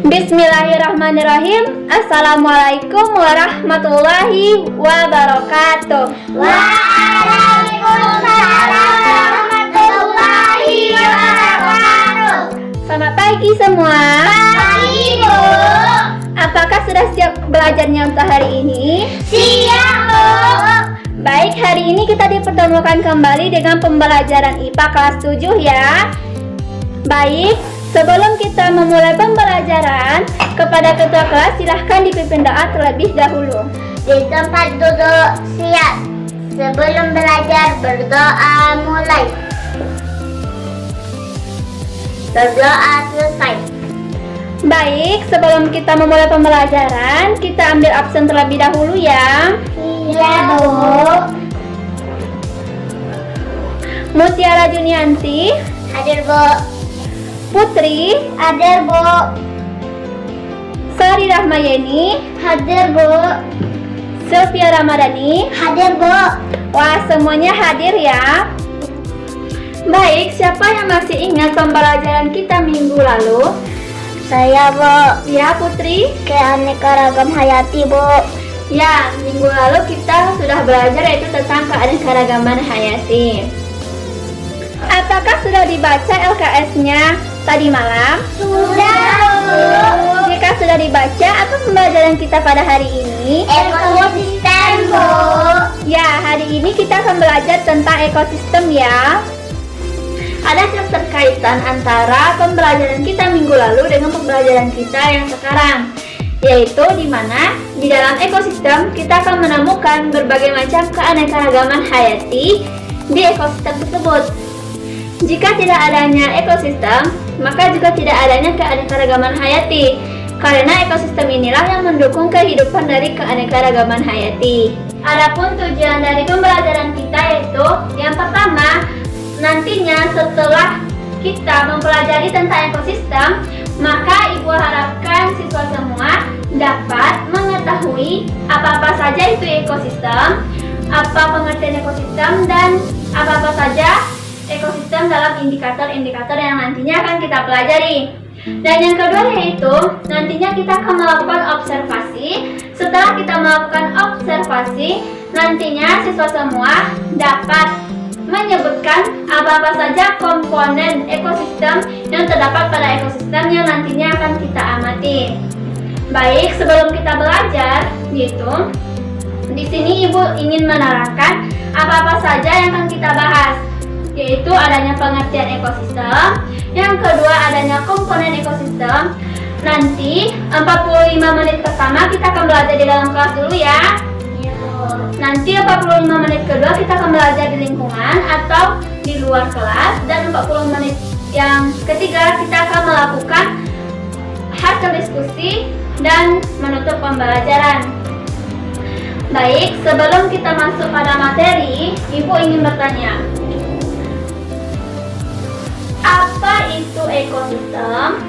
Bismillahirrahmanirrahim. Assalamualaikum warahmatullahi wabarakatuh. Waalaikumsalam warahmatullahi wabarakatuh. Selamat pagi semua. Pagi, Bu. Apakah sudah siap belajarnya untuk hari ini? Siap, Bu. Baik, hari ini kita dipertemukan kembali dengan pembelajaran IPA kelas 7 ya. Baik, sebelum kita memulai pembelajaran, kepada ketua kelas silahkan dipimpin doa terlebih dahulu. Di tempat duduk siap. Sebelum belajar berdoa mulai. Berdoa selesai. Baik, sebelum kita memulai pembelajaran, kita ambil absen terlebih dahulu ya. Iya, Bu. Mutiara Junianti, Hadir, Bu. Putri, Hadir, Bu. Sari Rahmayeni, Hadir, Bu. Sylvia Ramadhani. Hadir, Bu. Wah, semuanya hadir ya. Baik, siapa yang masih ingat pembelajaran kita minggu lalu? Saya, Bu. Ya, Putri. Keanekaragam hayati, Bu. Ya, minggu lalu kita sudah belajar yaitu tentang keanekaragaman hayati. Apakah sudah dibaca LKS-nya tadi malam? Sudah, Bu. Jika sudah dibaca, apa pembelajaran kita pada hari ini? Ekosistem, Bu. Ya, hari ini kita akan belajar tentang ekosistem ya. Ada keterkaitan antara pembelajaran kita minggu lalu dengan pembelajaran kita yang sekarang, yaitu di mana di dalam ekosistem kita akan menemukan berbagai macam keanekaragaman hayati di ekosistem tersebut. Jika tidak adanya ekosistem, maka juga tidak adanya keanekaragaman hayati, karena ekosistem inilah yang mendukung kehidupan dari keanekaragaman hayati. Adapun tujuan dari pembelajaran kita yaitu yang pertama, nantinya setelah kita mempelajari tentang ekosistem, maka Ibu harapkan siswa semua dapat mengetahui apa-apa saja itu ekosistem, apa pengertian ekosistem, dan apa-apa saja ekosistem dalam indikator-indikator yang nantinya akan kita pelajari. Dan yang kedua yaitu nantinya kita akan melakukan observasi. Setelah kita melakukan observasi, nantinya siswa semua dapat menyebutkan apa-apa saja komponen ekosistem yang terdapat pada ekosistem yang nantinya akan kita amati. Baik, sebelum kita belajar gitu, di sini Ibu ingin menerangkan apa-apa saja yang akan kita bahas, yaitu adanya pengertian ekosistem, yang kedua adanya komponen ekosistem. Nanti 45 menit pertama kita akan belajar di dalam kelas dulu ya. Nanti 45 menit kedua kita akan belajar di lingkungan atau di luar kelas, dan 40 menit yang ketiga kita akan melakukan hasil diskusi dan menutup pembelajaran. Baik, sebelum kita masuk pada materi, Ibu ingin bertanya, apa itu ekosistem?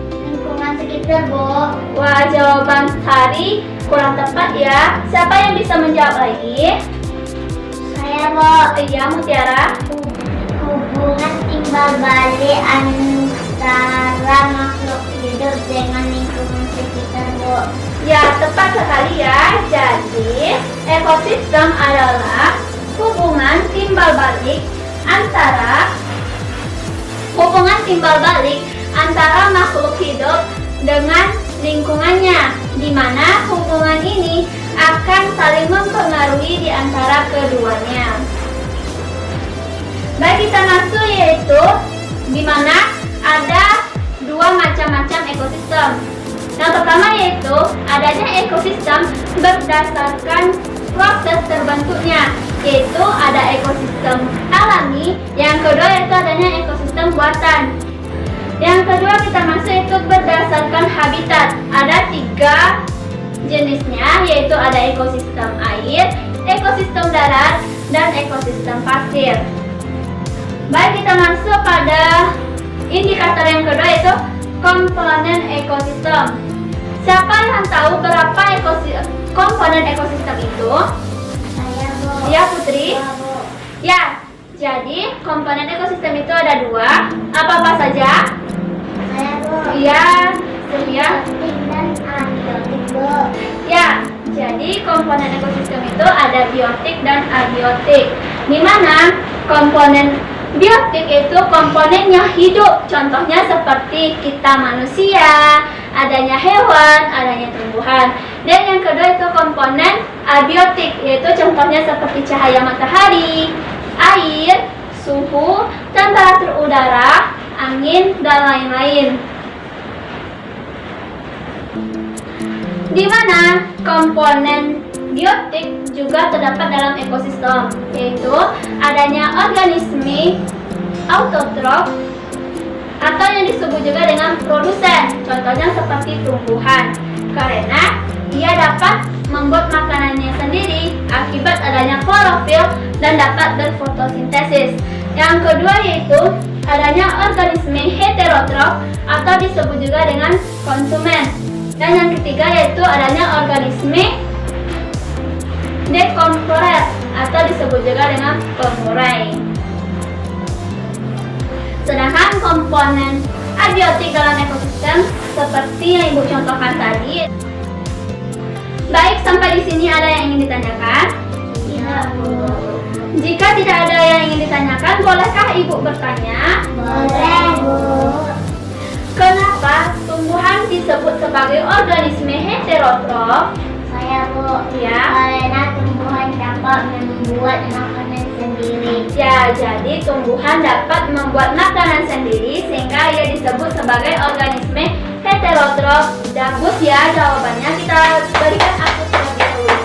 Lingkungan sekitar, Bu. Wah, jawaban Sari kurang tepat ya. Siapa yang bisa menjawab lagi? Saya, Bu. Iya, Mutiara. Hubungan timbal balik antara makhluk hidup dengan lingkungan sekitar, Bu. Ya, tepat sekali ya. Jadi, ekosistem adalah hubungan timbal balik antara makhluk hidup dengan lingkungannya, di mana hubungan ini akan saling mempengaruhi di antara keduanya. Baik, kita masuk yaitu di mana ada dua macam-macam ekosistem. Yang pertama yaitu adanya ekosistem berdasarkan proses terbentuknya, yaitu ada ekosistem alami. Yang kedua yaitu adanya ekosistem buatan. Yang kedua kita masuk itu berdasarkan habitat. Ada 3 jenisnya, yaitu ada ekosistem air, ekosistem darat, dan ekosistem pasir. Baik, kita masuk pada indikator yang kedua yaitu komponen ekosistem. Siapa yang tahu berapa komponen ekosistem itu? Saya, Bu. Ya, Putri. Ya, Bu. Ya, jadi komponen ekosistem itu ada 2. Apa-apa saja? iya, Sylvia. Biotik dan abiotik, Bu. Ya, jadi komponen ekosistem itu ada biotik dan abiotik. Di mana komponen biotik itu komponen yang hidup. Contohnya seperti kita manusia, adanya hewan, adanya tumbuhan. Dan yang kedua itu komponen abiotik, yaitu contohnya seperti cahaya matahari, air, suhu, temperatur udara, angin, dan lain-lain. Di mana komponen biotik juga terdapat dalam ekosistem, yaitu adanya organisme autotrof atau yang disebut juga dengan produsen, contohnya seperti tumbuhan, karena ia dapat membuat makanannya sendiri akibat adanya klorofil dan dapat berfotosintesis. Yang kedua yaitu adanya organisme heterotrof atau disebut juga dengan konsumen. Dan yang ketiga yaitu adanya organisme dekomporer atau disebut juga dengan pengurai. Sedangkan komponen abiotik dalam ekosistem seperti yang Ibu contohkan tadi. Baik, sampai di sini ada yang ingin ditanyakan? Iya, Bu. Jika tidak ada yang ingin ditanyakan, bolehkah Ibu bertanya? Boleh, Bu. Kenapa tumbuhan disebut sebagai organisme heterotrof? Saya, Bu. Ya. Karena tumbuhan dapat membuat makanan sendiri. Ya, jadi tumbuhan dapat membuat makanan sendiri sehingga ia disebut sebagai organisme heterotrof. Bagus ya jawabannya. Kita berikan aplaus terlebih dahulu.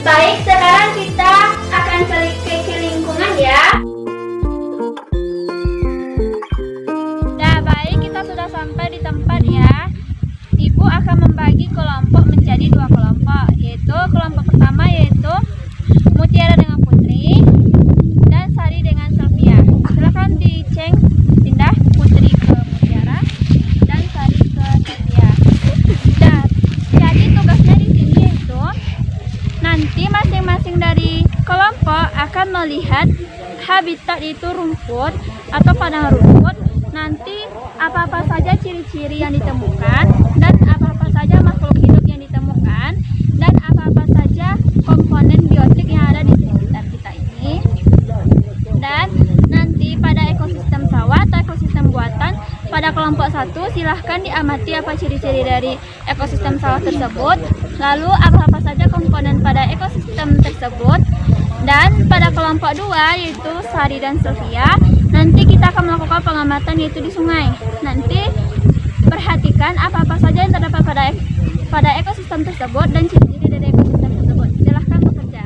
Baik, sekarang kita akan ke lingkungan ya. Nah, baik, kita sudah sampai di tempat ya. Ibu akan membagi kelompok menjadi dua kelompok, yaitu kelompok pertama yaitu Mutiara dengan Putri dan Sari dengan Sylvia. Silakan diceng pindah Putri ke Mutiara dan Sari ke Sylvia. Dan jadi tugasnya di sini yaitu nanti masing-masing dari kelompok akan melihat habitat itu rumput atau padang rumput. Nanti apa-apa saja ciri-ciri yang ditemukan dan apa-apa saja makhluk hidup yang ditemukan dan apa-apa saja komponen biotik yang ada di sekitar kita ini. Dan nanti pada ekosistem sawah atau ekosistem buatan pada kelompok 1 silahkan diamati apa ciri-ciri dari ekosistem sawah tersebut, lalu apa-apa saja komponen pada ekosistem tersebut. Dan pada kelompok 2 yaitu Sari dan Sylvia, nanti kita akan melakukan pengamatan yaitu di sungai. Nanti perhatikan apa-apa saja yang terdapat pada ekosistem tersebut dan ciri-ciri dari ekosistem tersebut. Silahkan bekerja.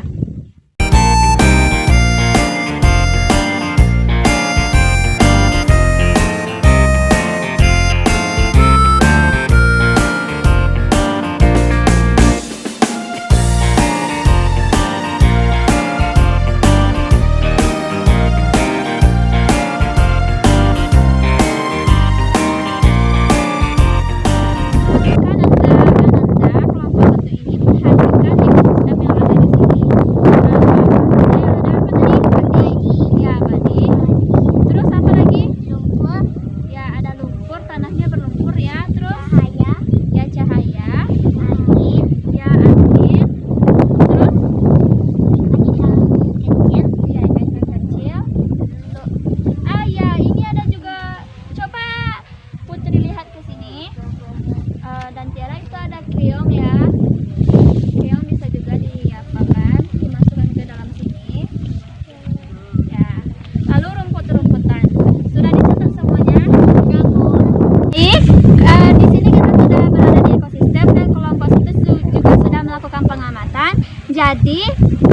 Jadi,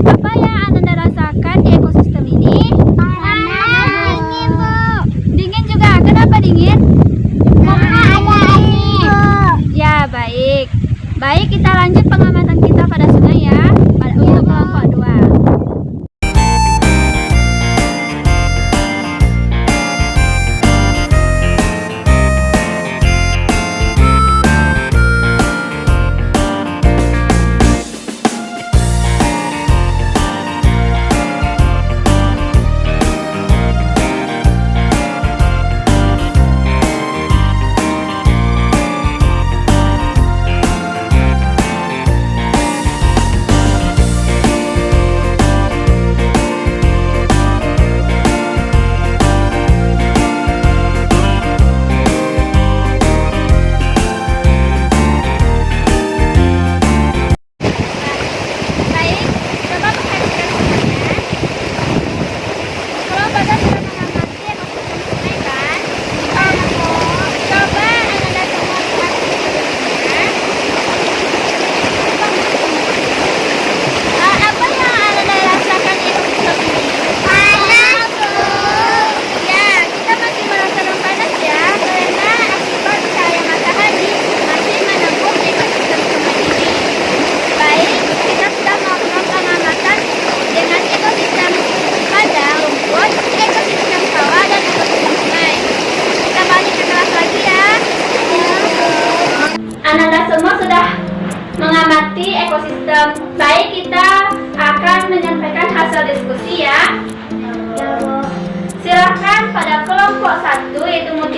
apa yang Ananda rasakan di ekosistem ini? Panas, dingin, Bu. Dingin juga. Kenapa dingin? Karena ada angin, Bu. Ya, baik. Baik, kita lanjut pengamatan kita pada sungai ya. Untuk kelompok 2.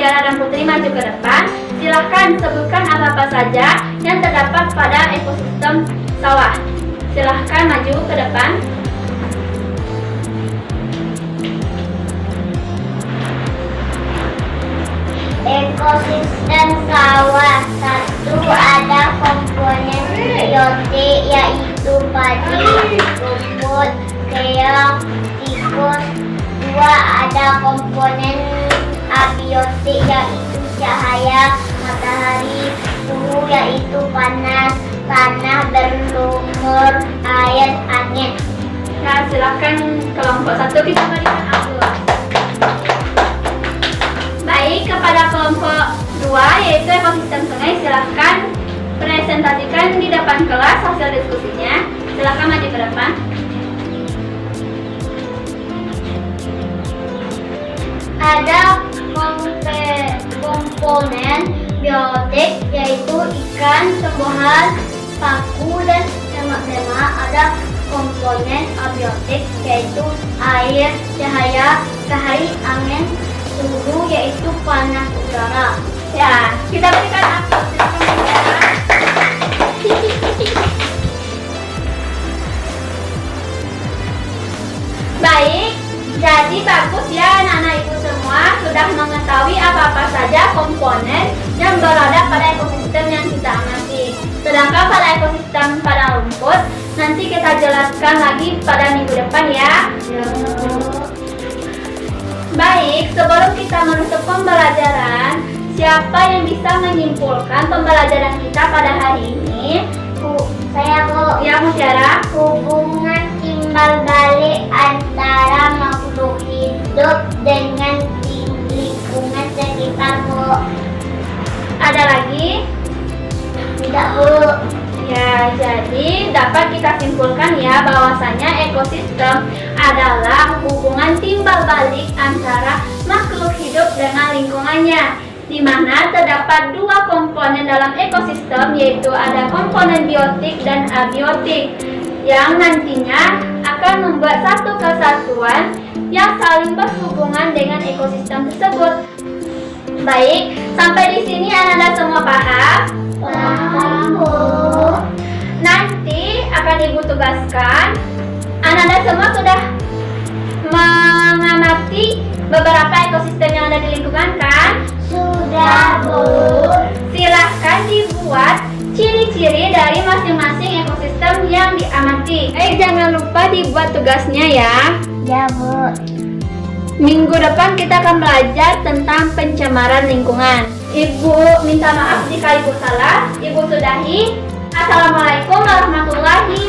Mutiara dan Putri maju ke depan. Silahkan sebutkan apa-apa saja yang terdapat pada ekosistem sawah. Silahkan maju ke depan. Ekosistem sawah. 1. Ada komponen biotik yaitu padi, rumput, keong, tikus. 2. Ada komponen abiotik yaitu cahaya matahari, suhu yaitu panas, tanah, berlumur, air, angin. Nah, silakan kelompok 1 kita berikan ampul. Baik, kepada kelompok 2 yaitu ekosistem sungai, silahkan presentasikan di depan kelas hasil diskusinya. Silahkan maju ke depan. Ada komponen biotik yaitu ikan, tumbuhan, paku, dan lemak-lemak. Ada komponen abiotik yaitu air, cahaya matahari, angin, suhu yaitu panas udara. Ya, kita berikan aplaus. Baik, jadi bagus ya anak-anak ibu semua sudah mengetahui apa-apa saja komponen yang berada pada ekosistem yang kita amati. Sedangkan pada ekosistem pada rumput nanti kita jelaskan lagi pada minggu depan ya. Baik, sebelum kita menutup pembelajaran, siapa yang bisa menyimpulkan pembelajaran kita pada hari ini? Saya Bu. Ya, Mutiara. Hubungan timbal balik antara makhluk hidup dengan lingkungan sekitar, Bu. Ada lagi? Tidak, Bu. Ya, jadi dapat kita simpulkan ya bahwasanya ekosistem adalah hubungan timbal balik antara makhluk hidup dengan lingkungannya, di mana terdapat 2 komponen dalam ekosistem, yaitu ada komponen biotik dan abiotik yang nantinya akan membuat satu kesatuan yang saling berhubungan dengan ekosistem tersebut. Baik, sampai di sini anak-anak semua paham? Paham, Bu. Nanti akan ibu tugaskan anak-anak semua sudah mengamati beberapa ekosistem yang ada di lingkungan kan? Sudah, Bu. Silahkan dibuat ciri-ciri dari masing-masing ekosistem yang diamati. Jangan lupa dibuat tugasnya ya. Ya, Bu. Minggu depan kita akan belajar tentang pencemaran lingkungan. Ibu minta maaf jika ibu salah. Ibu sudahi. Assalamualaikum warahmatullahi